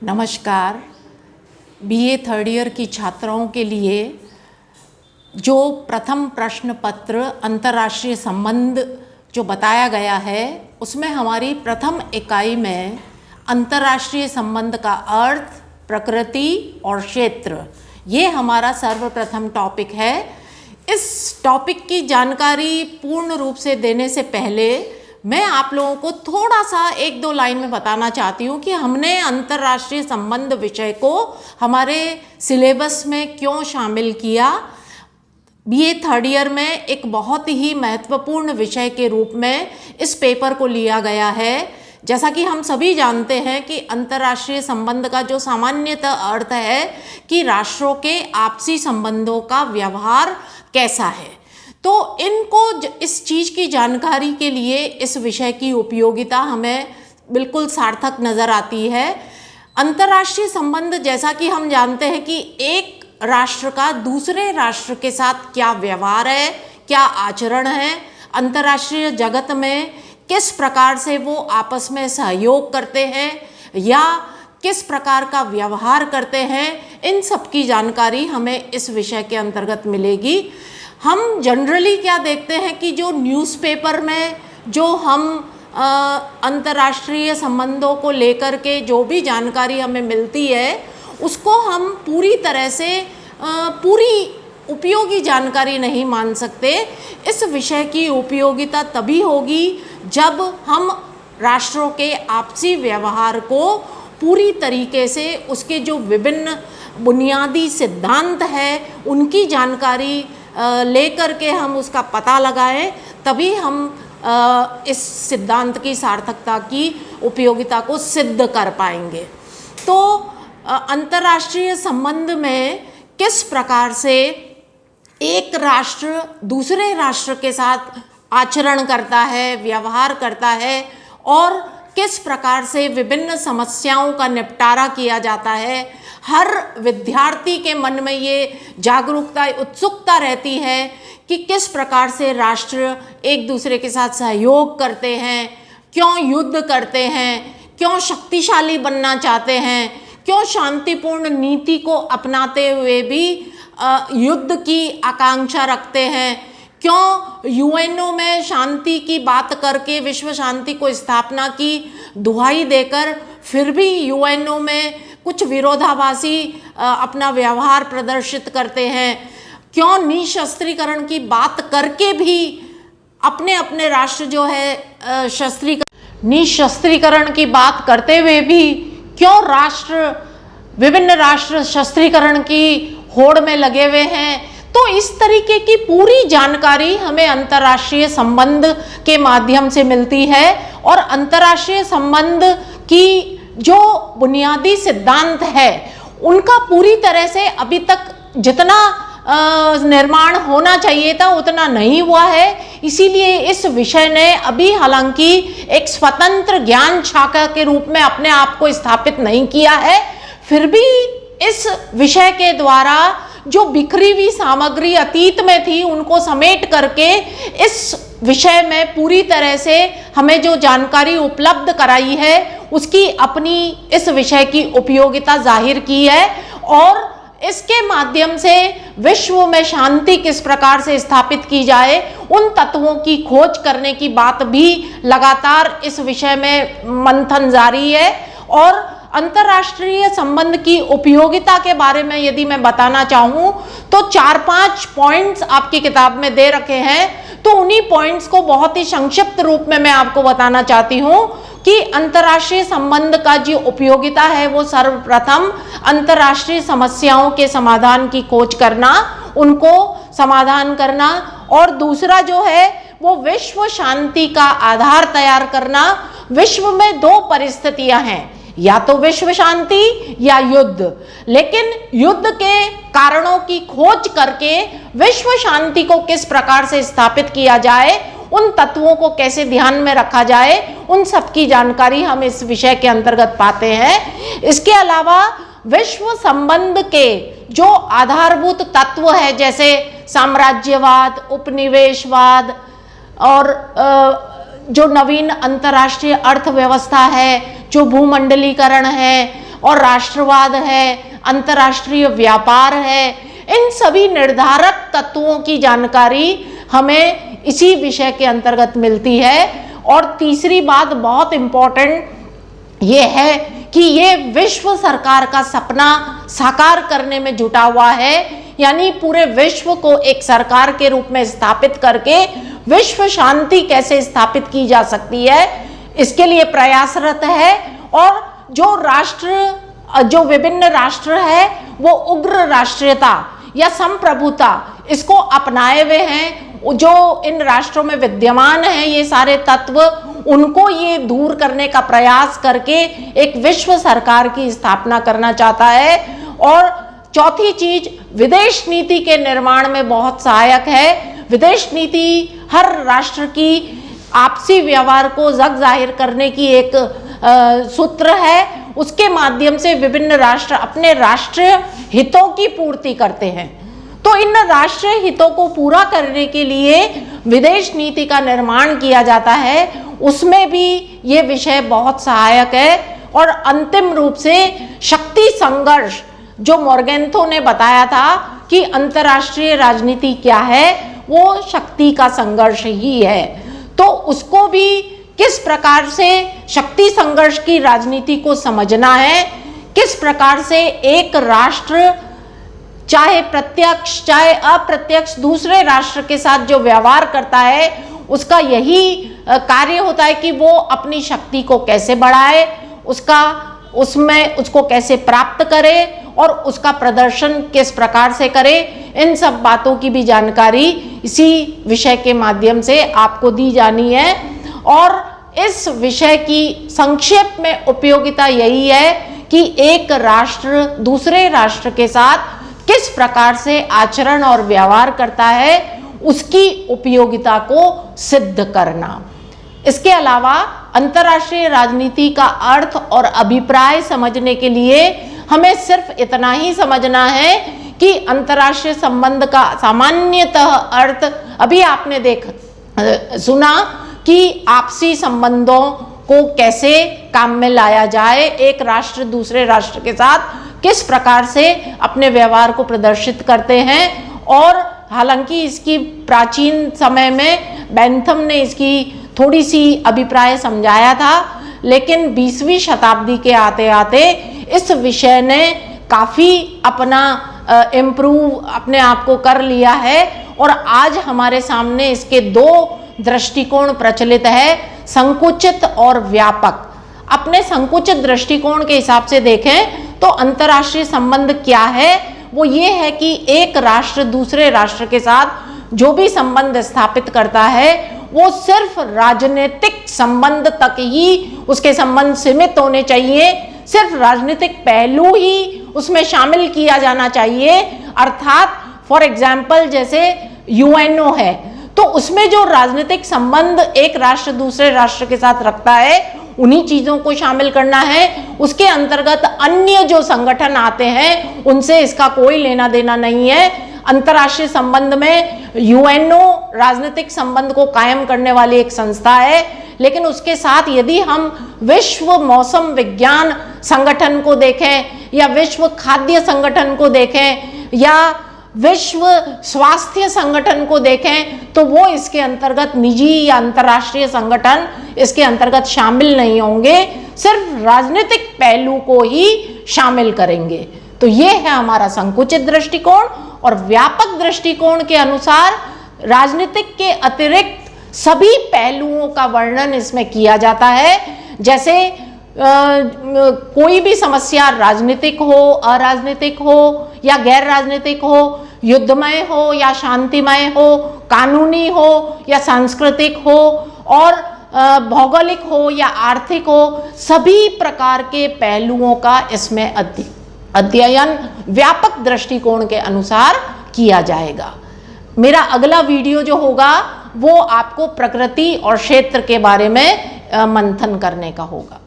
नमस्कार। BA third year की छात्राओं के लिए जो प्रथम प्रश्न पत्र अंतर्राष्ट्रीय संबंध जो बताया गया है, उसमें हमारी प्रथम इकाई में अंतर्राष्ट्रीय संबंध का अर्थ, प्रकृति और क्षेत्र, ये हमारा सर्वप्रथम टॉपिक है। इस टॉपिक की जानकारी पूर्ण रूप से देने से पहले मैं आप लोगों को थोड़ा सा एक दो लाइन में बताना चाहती हूँ कि हमने अंतर्राष्ट्रीय संबंध विषय को हमारे सिलेबस में क्यों शामिल किया। बीए थर्ड ईयर में एक बहुत ही महत्वपूर्ण विषय के रूप में इस पेपर को लिया गया है। जैसा कि हम सभी जानते हैं कि अंतर्राष्ट्रीय संबंध का जो सामान्यतः अर्थ है कि राष्ट्रों के आपसी संबंधों का व्यवहार कैसा है, तो इनको इस चीज़ की जानकारी के लिए इस विषय की उपयोगिता हमें बिल्कुल सार्थक नज़र आती है। अंतर्राष्ट्रीय संबंध, जैसा कि हम जानते हैं कि एक राष्ट्र का दूसरे राष्ट्र के साथ क्या व्यवहार है, क्या आचरण है, अंतर्राष्ट्रीय जगत में किस प्रकार से वो आपस में सहयोग करते हैं या किस प्रकार का व्यवहार करते हैं, इन सब की जानकारी हमें इस विषय के अंतर्गत मिलेगी। हम जनरली क्या देखते हैं कि जो न्यूज़पेपर में जो हम अंतर्राष्ट्रीय संबंधों को लेकर के जो भी जानकारी हमें मिलती है, उसको हम पूरी तरह से पूरी उपयोगी जानकारी नहीं मान सकते। इस विषय की उपयोगिता तभी होगी जब हम राष्ट्रों के आपसी व्यवहार को पूरी तरीके से उसके जो विभिन्न बुनियादी सिद्धांत हैं उनकी जानकारी लेकर के हम उसका पता लगाएं, तभी हम इस सिद्धांत की सार्थकता की उपयोगिता को सिद्ध कर पाएंगे। तो अंतर्राष्ट्रीय संबंध में किस प्रकार से एक राष्ट्र दूसरे राष्ट्र के साथ आचरण करता है, व्यवहार करता है और किस प्रकार से विभिन्न समस्याओं का निपटारा किया जाता है, हर विद्यार्थी के मन में ये जागरूकता, उत्सुकता रहती है कि किस प्रकार से राष्ट्र एक दूसरे के साथ सहयोग करते हैं, क्यों युद्ध करते हैं, क्यों शक्तिशाली बनना चाहते हैं, क्यों शांतिपूर्ण नीति को अपनाते हुए भी युद्ध की आकांक्षा रखते हैं, क्यों यूएनओ में शांति की बात करके विश्व शांति को स्थापना की दुहाई देकर फिर भी यूएनओ में कुछ विरोधाभासी अपना व्यवहार प्रदर्शित करते हैं, क्यों निशस्त्रीकरण की बात करके भी अपने अपने राष्ट्र जो है निशस्त्रीकरण की बात करते हुए भी क्यों विभिन्न राष्ट्र शस्त्रीकरण की होड़ में लगे हुए हैं। तो इस तरीके की पूरी जानकारी हमें अंतर्राष्ट्रीय संबंध के माध्यम से मिलती है और अंतर्राष्ट्रीय संबंध की जो बुनियादी सिद्धांत है उनका पूरी तरह से अभी तक जितना निर्माण होना चाहिए था उतना नहीं हुआ है। इसीलिए इस विषय ने अभी हालांकि एक स्वतंत्र ज्ञान शाखा के रूप में अपने आप को स्थापित नहीं किया है, फिर भी इस विषय के द्वारा जो बिखरी हुई सामग्री अतीत में थी उनको समेट करके इस विषय में पूरी तरह से हमें जो जानकारी उपलब्ध कराई है उसकी अपनी इस विषय की उपयोगिता जाहिर की है और इसके माध्यम से विश्व में शांति किस प्रकार से स्थापित की जाए उन तत्वों की खोज करने की बात भी लगातार इस विषय में मंथन जारी है। और अंतर्राष्ट्रीय संबंध की उपयोगिता के बारे में यदि मैं बताना चाहूँ तो 4-5 पॉइंट्स आपकी किताब में दे रखे हैं, तो उन्हीं पॉइंट्स को बहुत ही संक्षिप्त रूप में मैं आपको बताना चाहती हूँ कि अंतर्राष्ट्रीय संबंध का जो उपयोगिता है वो सर्वप्रथम अंतर्राष्ट्रीय समस्याओं के समाधान की खोज करना, उनको समाधान करना, और दूसरा जो है वो विश्व शांति का आधार तैयार करना। विश्व में दो परिस्थितियां हैं, या तो विश्व शांति या युद्ध, लेकिन युद्ध के कारणों की खोज करके विश्व शांति को किस प्रकार से स्थापित किया जाए, उन तत्वों को कैसे ध्यान में रखा जाए, उन सब की जानकारी हम इस विषय के अंतर्गत पाते हैं। इसके अलावा विश्व संबंध के जो आधारभूत तत्व है जैसे साम्राज्यवाद, उपनिवेशवाद और जो नवीन अंतर्राष्ट्रीय अर्थव्यवस्था है, जो भूमंडलीकरण है और राष्ट्रवाद है, अंतर्राष्ट्रीय व्यापार है, इन सभी निर्धारक तत्वों की जानकारी हमें इसी विषय के अंतर्गत मिलती है। और तीसरी बात बहुत इम्पोर्टेंट ये है कि ये विश्व सरकार का सपना साकार करने में जुटा हुआ है, यानी पूरे विश्व को एक सरकार के रूप में स्थापित करके विश्व शांति कैसे स्थापित की जा सकती है, इसके लिए प्रयासरत है। और जो विभिन्न राष्ट्र है वो उग्र राष्ट्रीयता या संप्रभुता इसको अपनाए हुए हैं। जो इन राष्ट्रों में विद्यमान हैं ये सारे तत्व, उनको ये दूर करने का प्रयास करके एक विश्व सरकार की स्थापना करना चाहता है। और चौथी चीज, विदेश नीति के निर्माण में बहुत सहायक है। विदेश नीति हर राष्ट्र की आपसी व्यवहार को जग जाहिर करने की एक सूत्र है। उसके माध्यम से विभिन्न राष्ट्र अपने राष्ट्रीय हितों की पूर्ति करते हैं। तो इन राष्ट्रीय हितों को पूरा करने के लिए विदेश नीति का निर्माण किया जाता है, उसमें भी ये विषय बहुत सहायक है। और अंतिम रूप से शक्ति संघर्ष, जो मोर्गेंथो ने बताया था कि अंतर्राष्ट्रीय राजनीति क्या है, वो शक्ति का संघर्ष ही है। तो उसको भी किस प्रकार से शक्ति संघर्ष की राजनीति को समझना है, किस प्रकार से एक राष्ट्र चाहे प्रत्यक्ष चाहे अप्रत्यक्ष दूसरे राष्ट्र के साथ जो व्यवहार करता है उसका यही कार्य होता है कि वो अपनी शक्ति को कैसे बढ़ाए, उसको कैसे प्राप्त करे और उसका प्रदर्शन किस प्रकार से करे। इन सब बातों की भी जानकारी इसी विषय के माध्यम से आपको दी जानी है। और इस विषय की संक्षेप में उपयोगिता यही है कि एक राष्ट्र दूसरे राष्ट्र के साथ किस प्रकार से आचरण और व्यवहार करता है, उसकी उपयोगिता को सिद्ध करना। इसके अलावा अंतर्राष्ट्रीय राजनीति का अर्थ और अभिप्राय समझने के लिए हमें सिर्फ इतना ही समझना है कि अंतर्राष्ट्रीय संबंध का सामान्यतः अर्थ, अभी आपने सुना कि आपसी संबंधों को कैसे काम में लाया जाए, एक राष्ट्र दूसरे राष्ट्र के साथ किस प्रकार से अपने व्यवहार को प्रदर्शित करते हैं। और हालांकि इसकी प्राचीन समय में बेंथम ने इसकी थोड़ी सी अभिप्राय समझाया था, लेकिन 20वीं शताब्दी के आते आते इस विषय ने काफ़ी अपना अपने आप को कर लिया है। और आज हमारे सामने इसके दो दृष्टिकोण प्रचलित है, संकुचित और व्यापक। अपने संकुचित दृष्टिकोण के हिसाब से देखें तो अंतर्राष्ट्रीय संबंध क्या है, वो ये है कि एक राष्ट्र दूसरे राष्ट्र के साथ जो भी संबंध स्थापित करता है वो सिर्फ राजनीतिक संबंध तक ही उसके संबंध सीमित होने चाहिए, सिर्फ राजनीतिक पहलू ही उसमें शामिल किया जाना चाहिए। अर्थात फॉर एग्जाम्पल जैसे यूएनओ है, तो उसमें जो राजनीतिक संबंध एक राष्ट्र दूसरे राष्ट्र के साथ रखता है उन्हीं चीजों को शामिल करना है। उसके अंतर्गत अन्य जो संगठन आते हैं उनसे इसका कोई लेना देना नहीं है। अंतर्राष्ट्रीय संबंध में यूएनओ राजनीतिक संबंध को कायम करने वाली एक संस्था है, लेकिन उसके साथ यदि हम विश्व मौसम विज्ञान संगठन को देखें या विश्व खाद्य संगठन को देखें या विश्व स्वास्थ्य संगठन को देखें तो वो इसके अंतर्गत निजी या अंतर्राष्ट्रीय संगठन इसके अंतर्गत शामिल नहीं होंगे, सिर्फ राजनीतिक पहलू को ही शामिल करेंगे। तो ये है हमारा संकुचित दृष्टिकोण। और व्यापक दृष्टिकोण के अनुसार राजनीतिक के अतिरिक्त सभी पहलुओं का वर्णन इसमें किया जाता है। जैसे कोई भी समस्या राजनीतिक हो, अराजनीतिक हो या गैर राजनीतिक हो, युद्धमय हो या शांतिमय हो, कानूनी हो या सांस्कृतिक हो और भौगोलिक हो या आर्थिक हो, सभी प्रकार के पहलुओं का इसमें अध्ययन व्यापक दृष्टिकोण के अनुसार किया जाएगा। मेरा अगला वीडियो जो होगा वो आपको प्रकृति और क्षेत्र के बारे में मंथन करने का होगा।